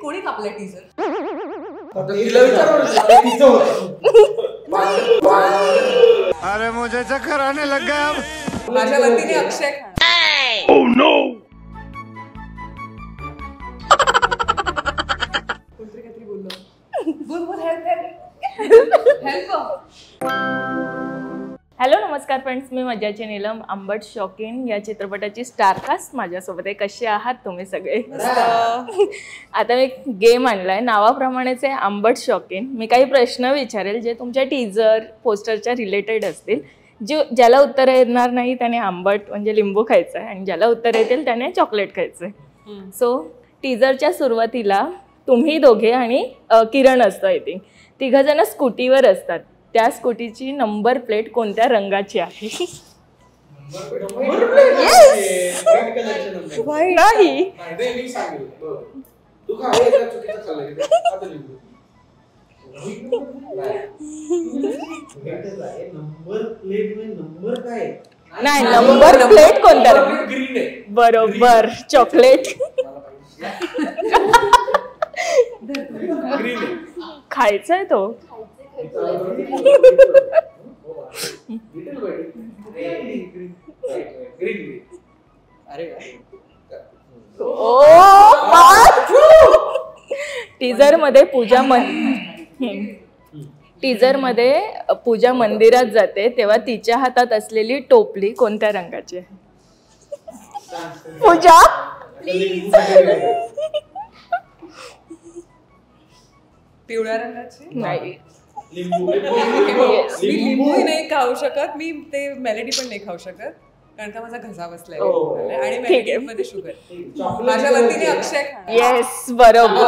कोणी कापलं टीजर? अरे मुझे चक्कर आने लग गया अब. माझ्या वतीने अक्षय खान. Oh no. कोणतरी काहीतरी बोललो. बोल हेल्प. हॅलो नमस्कार फ्रेंड्स, मी मज्जाची नीलम. आंबट शौकीन या चित्रपटाची स्टारकास्ट माझ्यासोबत आहे. कसे आहात तुम्ही सगळे? आता मी एक गेम आणलाय, नावाप्रमाणेच आहे आंबट शौकीन. मी काही प्रश्न विचारेल जे तुमच्या टीजर पोस्टरच्या रिलेटेड असतील. ज्याला उत्तर येणार नाही त्याने आंबट म्हणजे लिंबू खायचं आहे आणि ज्याला उत्तर येतील त्याने चॉकलेट खायचं आहे. सो टीजरच्या सुरुवातीला तुम्ही दोघे आणि किरण असतं, आय थिंक तिघजण स्कूटीवर असतात. त्या स्कूटीची नंबर प्लेट कोणत्या रंगाची आहे? नाही. नाही, नंबर प्लेट कोणत्या रंग? बरोबर, चॉकलेट. खायचा आहे तो. टीजर मध्ये पूजा मंदिरात जाते तेव्हा तिच्या हातात असलेली टोपली कोणत्या रंगाची आहे? पूजा पिवळ्या रंगाची नाही. मी लिंबूही नाही खाऊ शकत, मी ते मेलेडी पण नाही खाऊ शकत कारण का माझा घसा बसलाय आणि मेलेडी मध्ये शुगर. माझ्या वतीने अक्षय खान. येस, बरोबर,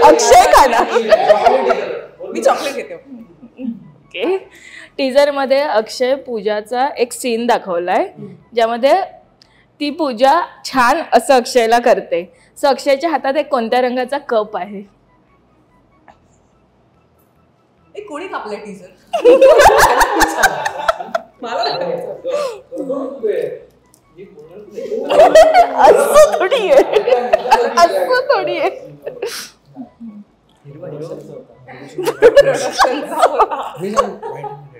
अक्षय खाना. मी चॉकलेट घेते. ओके. टीजर मध्ये अक्षय पूजाचा एक सीन दाखवलाय ज्यामध्ये ती पूजा छान असं अक्षयला करते. सो अक्षयच्या हातात एक कोणत्या रंगाचा कप आहे? कोणी कापलं टीजर? मला असं थोडी आहे, असं थोडी आहे.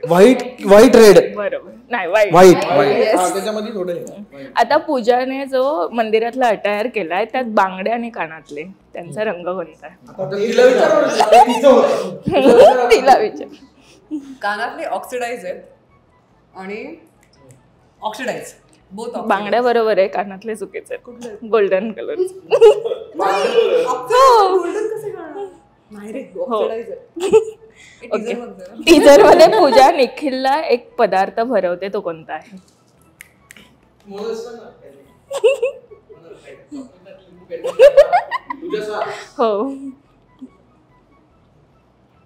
White red. बरोबर, नाही व्हाईट. त्याच्यामध्ये थोडं. आता पूजाने जो मंदिरातला अटायर केलाय त्यात बांगड्या आणि कानातले, त्यांचा रंग कोणता आहे? तिला विचार. कानातले ऑक्सिडाइज आहेत आणि ऑक्सिडाइज बोथ. बांगड्या बरोबर आहे, कानातले चुकीचे आहेत, गोल्डन कलर. टीजर मध्ये पूजा निखिलला एक पदार्थ भरवते, तो कोणता आहे? हो.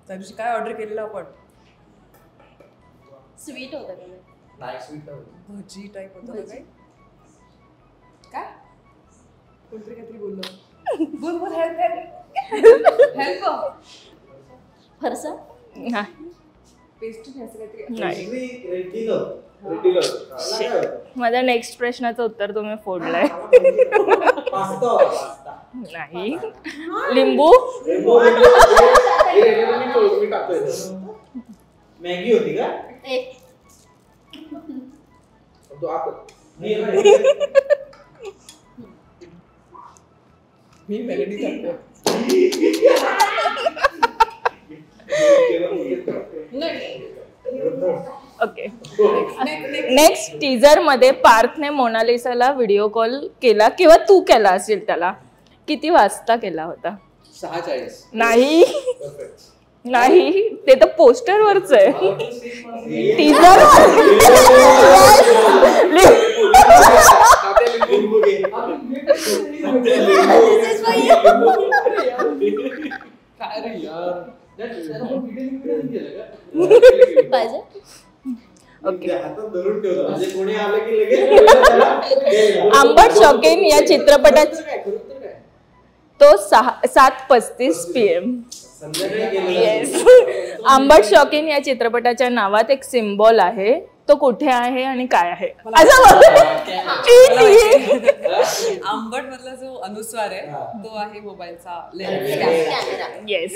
त्या दिवशी काय ऑर्डर केलेलं आपण? स्वीट होतं भजी टाईप होतं काय? काय कोणतरी काहीतरी बोललो. बोल हेल्प. फरसा नाही. पेस्ट्री असं काहीतरी नाही. माझ्या नेक्स्ट प्रश्नाचं उत्तर तुम्ही फोडलंय. नाही. लिंबू. मॅगी होती का? मी मेलेडी करतो. ओके. नेक्स्ट टीजर मध्ये पार्थने मोनालिसाला व्हिडिओ कॉल केला किंवा तू केला असेल त्याला, किती वाजता केला होता? 6:40. नाही नाही, ते तर पोस्टर वरच आहे. टीजर आंबट शौकीन या चित्रपटात तो 7:35 PM. येस. आंबट शौकीन या चित्रपटाच्या नावात एक सिम्बॉल आहे, तो कुठे आहे आणि काय आहे? आंबट मधला जो अनुस्वार आहे तो आहे मोबाईलचा कॅमेरा. येस.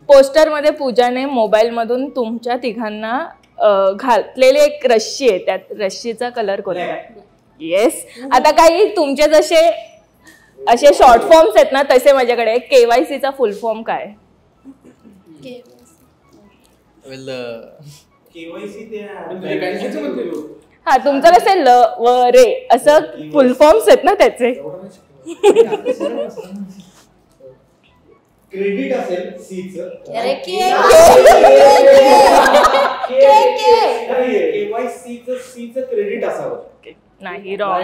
पोस्टरमध्ये पूजाने मोबाईलमधून तुमच्या तिघांना घातलेली एक रश्शी आहे, त्यात रश्शीचा कलर कोणता? येस. आता काही तुमचे जसे असे शॉर्ट फॉर्म्स आहेत ना तसे माझ्याकडे KYC चा फुल फॉर्म काय? हा तुमचं कसं ल व रे असं फुल फॉर्म्स आहेत ना त्याचे. क्रेडिट असेल सीच अरे सीच क्रेडिट असावं. नाही, रॉंग.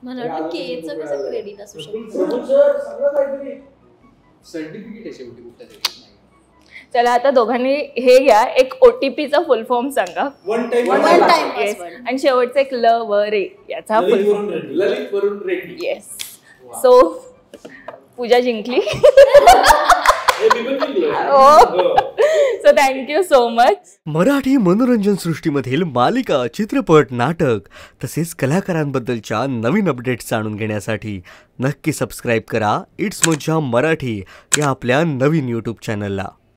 मला वाटतं केचं कसं क्रेडिट असू शकतं. सर्टिफिकेट आहे शेवटी कुठलं. चला आता दोघांनी हे घ्या, एक OTP चा फुल फॉर्म सांगा. One time yes. आणि शेवटचं एक ल व रे याचा फुल फॉर्म. ललित वरून रेड्डी. येस. सो पूजा जिंकली. So thank you so much. Marathi मनोरंजन सृष्टीमधील मालिका, चित्रपट, नाटक तसेच कलाकारांबद्दलच्या नवीन अपडेट्स जाणून घेण्यासाठी नक्की सबस्क्राईब करा इट्स मज्जा मराठी या आपल्या नवीन YouTube चॅनलला.